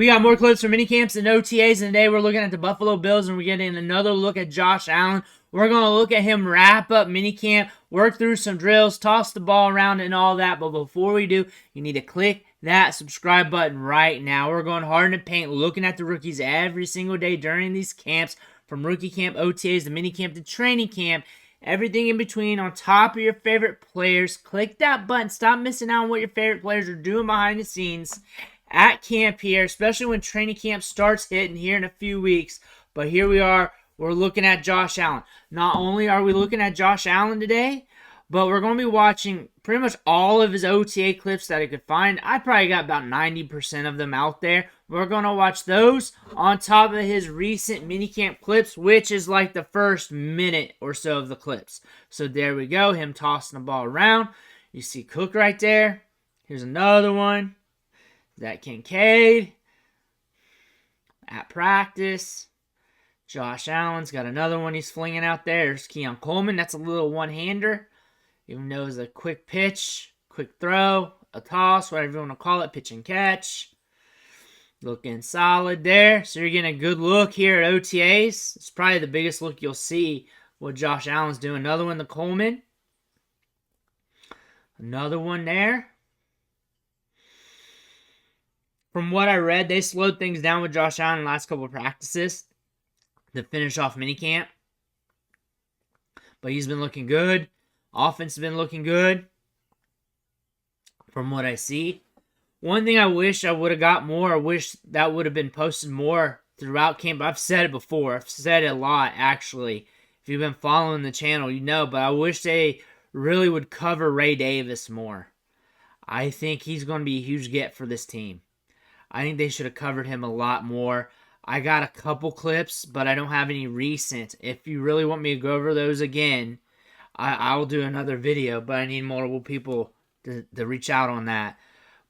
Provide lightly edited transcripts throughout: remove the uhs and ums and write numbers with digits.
We got more clips from minicamps and OTAs, and today we're looking at the Buffalo Bills, and we're getting another look at Josh Allen. We're going to look at him wrap up minicamp, work through some drills, toss the ball around, and all that. But before we do, you need to click that subscribe button right now. We're going hard in the paint, looking at the rookies every single day during these camps, from rookie camp, OTAs, to minicamp, to training camp. Everything in between, on top of your favorite players. Click that button. Stop missing out on what your favorite players are doing behind the scenes at camp here, especially when training camp starts hitting here in a few weeks. But here we are. We're looking at Josh Allen. Not only are we looking at Josh Allen today, but we're going to be watching pretty much all of his OTA clips that I could find. I probably got about 90% of them out there. We're going to watch those on top of his recent minicamp clips, which is like the first minute or so of the clips. So there we go, him tossing the ball around. You see Cook right there. Here's another one. That Kincaid at practice. Josh Allen's got another one he's flinging out there. There's Keon Coleman. That's a little one-hander. Even though it's a quick pitch, quick throw, a toss, whatever you want to call it, pitch and catch. Looking solid there. So you're getting a good look here at OTAs. It's probably the biggest look you'll see what Josh Allen's doing. Another one to Coleman. Another one there. From what I read, they slowed things down with Josh Allen in the last couple of practices to finish off minicamp. But he's been looking good. Offense has been looking good from what I see. One thing I wish I would have got more, I wish that would have been posted more throughout camp. I've said it before. I've said it a lot, actually. If you've been following the channel, you know. But I wish they really would cover Ray Davis more. I think he's going to be a huge get for this team. I think they should have covered him a lot more. I got a couple clips, but I don't have any recent. If you really want me to go over those again, I'll do another video, but I need multiple people to reach out on that.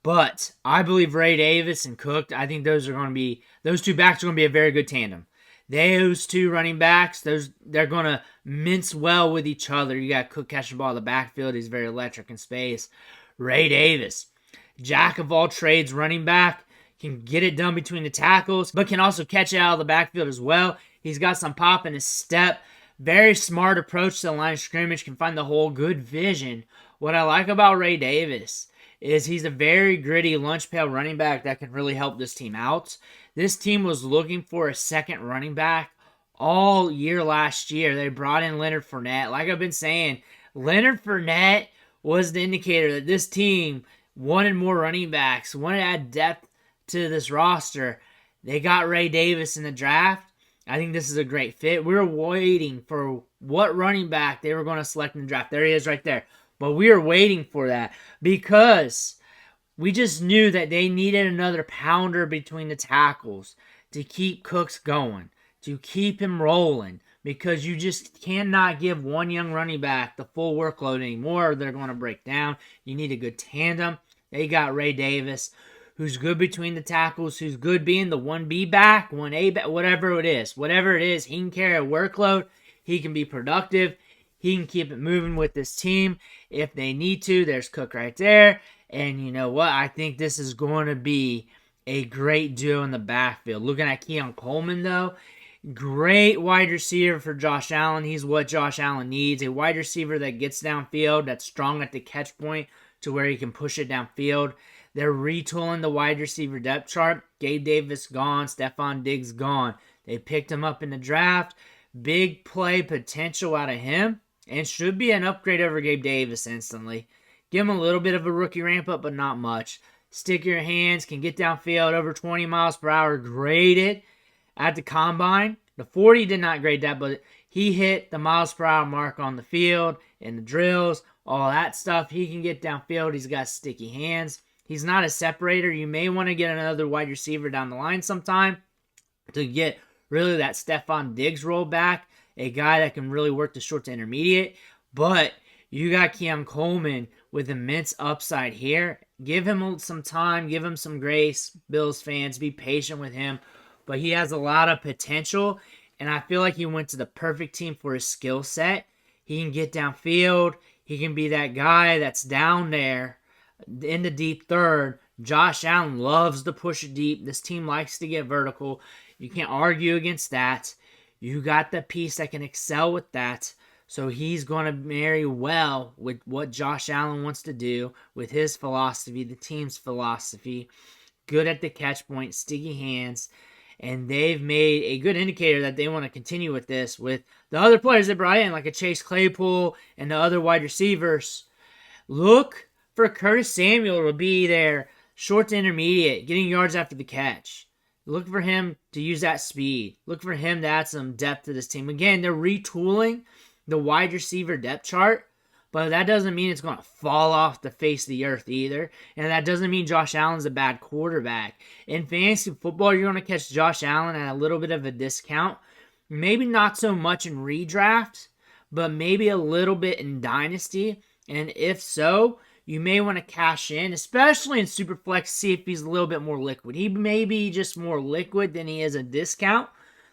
But I believe Ray Davis and Cook, I think those two backs are going to be a very good tandem. Those two running backs, they're going to mince well with each other. You got Cook catching the ball in the backfield. He's very electric in space. Ray Davis, jack of all trades running back. Can get it done between the tackles, but can also catch it out of the backfield as well. He's got some pop in his step. Very smart approach to the line of scrimmage. Can find the hole. Good vision. What I like about Ray Davis is he's a very gritty lunch pail running back that can really help this team out. This team was looking for a second running back all year last year. They brought in Leonard Fournette. Like I've been saying, Leonard Fournette was the indicator that this team wanted more running backs, wanted to add depth to this roster. They got Ray Davis in the draft. I think this is a great fit. We were waiting for what running back they were going to select in the draft. There he is right there. But we were waiting for that because we just knew that they needed another pounder between the tackles to keep Cooks going, to keep him rolling, because you just cannot give one young running back the full workload anymore or they're going to break down. You need a good tandem. They got Ray Davis, who's good between the tackles, who's good being the 1B back, 1A back, whatever it is. Whatever it is, he can carry a workload. He can be productive. He can keep it moving with this team if they need to. There's Cook right there. And you know what? I think this is going to be a great duo in the backfield. Looking at Keon Coleman, though, great wide receiver for Josh Allen. He's what Josh Allen needs. A wide receiver that gets downfield, that's strong at the catch point to where he can push it downfield. They're retooling the wide receiver depth chart. Gabe Davis gone. Stephon Diggs gone. They picked him up in the draft. Big play potential out of him. And should be an upgrade over Gabe Davis instantly. Give him a little bit of a rookie ramp up, but not much. Stick your hands. Can get downfield over 20 miles per hour. Graded at the combine. The 40 did not grade that, but he hit the miles per hour mark on the field. In the drills. All that stuff. He can get downfield. He's got sticky hands. He's not a separator. You may want to get another wide receiver down the line sometime to get really that Stephon Diggs roll back, a guy that can really work the short to intermediate. But you got Keon Coleman with immense upside here. Give him some time. Give him some grace, Bills fans. Be patient with him. But he has a lot of potential, and I feel like he went to the perfect team for his skill set. He can get downfield. He can be that guy that's down there in the deep third Josh Allen loves to push it deep. This team likes to get vertical. You can't argue against that. You got the piece that can excel with that. So he's going to marry well with what Josh Allen wants to do, with his philosophy, the team's philosophy. Good at the catch point, sticky hands. And they've made a good indicator that they want to continue with this with the other players they brought in, like a Chase Claypool and the other wide receivers. Look for Curtis Samuel to be there, short to intermediate, getting yards after the catch. Look for him to use that speed. Look for him to add some depth to this team. Again, they're retooling the wide receiver depth chart, but that doesn't mean it's going to fall off the face of the earth either. And that doesn't mean Josh Allen's a bad quarterback. In fantasy football, you're going to catch Josh Allen at a little bit of a discount. Maybe not so much in redraft, but maybe a little bit in dynasty. And if so, you may want to cash in, especially in Superflex, see if he's a little bit more liquid. He may be just more liquid than he is a discount.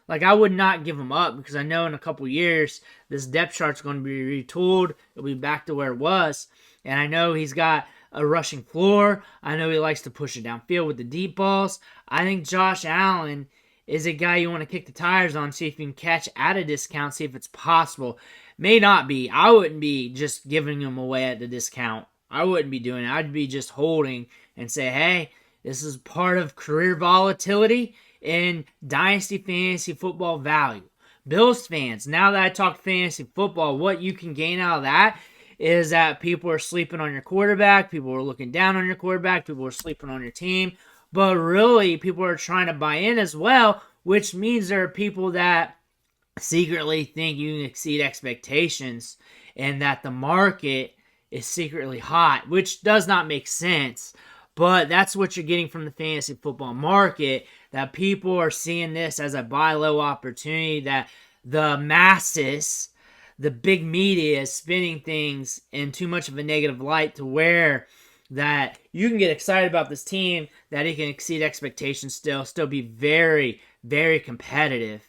Like, I would not give him up because I know in a couple years, this depth chart's going to be retooled. It'll be back to where it was. And I know he's got a rushing floor. I know he likes to push it downfield with the deep balls. I think Josh Allen is a guy you want to kick the tires on, see if you can catch at a discount, see if it's possible. May not be. I wouldn't be just giving him away at the discount. I wouldn't be doing it. I'd be just holding and say, hey, this is part of career volatility in Dynasty Fantasy Football value. Bills fans, now that I talked fantasy football, what you can gain out of that is that people are sleeping on your quarterback, people are looking down on your quarterback, people are sleeping on your team, but really people are trying to buy in as well, which means there are people that secretly think you can exceed expectations and that the market is secretly hot, which does not make sense. But that's what you're getting from the fantasy football market, that people are seeing this as a buy low opportunity, that the masses, the big media is spinning things in too much of a negative light to where that you can get excited about this team, that it can exceed expectations still be very, very competitive.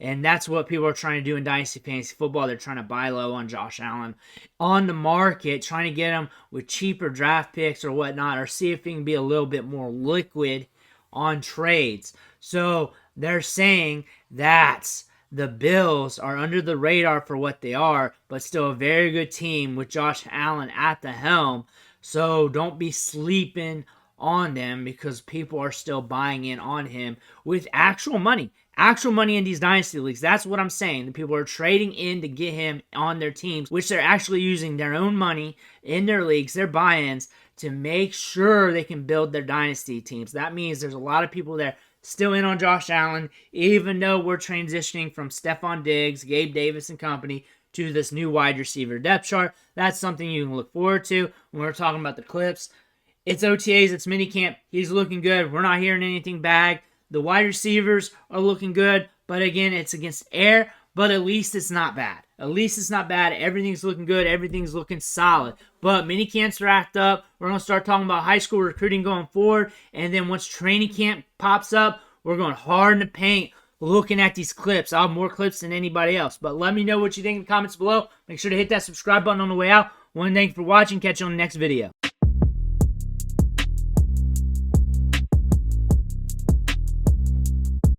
And that's what people are trying to do in Dynasty Fantasy Football. They're trying to buy low on Josh Allen on the market, trying to get him with cheaper draft picks or whatnot, or see if he can be a little bit more liquid on trades. So they're saying that the Bills are under the radar for what they are, but still a very good team with Josh Allen at the helm. So don't be sleeping on them because people are still buying in on him with actual money. Actual money in these dynasty leagues. That's what I'm saying. The people are trading in to get him on their teams, which they're actually using their own money in their leagues, their buy-ins, to make sure they can build their dynasty teams. That means there's a lot of people there still in on Josh Allen, even though we're transitioning from Stephon Diggs, Gabe Davis and company to this new wide receiver depth chart. That's something you can look forward to when we're talking about the clips. It's OTAs, it's minicamp. He's looking good. We're not hearing anything bad. The wide receivers are looking good, but again, it's against air, but at least it's not bad. At least it's not bad. Everything's looking good. Everything's looking solid. But minicamp's wrapped up. We're going to start talking about high school recruiting going forward, and then once training camp pops up, we're going hard in the paint looking at these clips. I'll have more clips than anybody else, but let me know what you think in the comments below. Make sure to hit that subscribe button on the way out. One, thank you for watching. Catch you on the next video.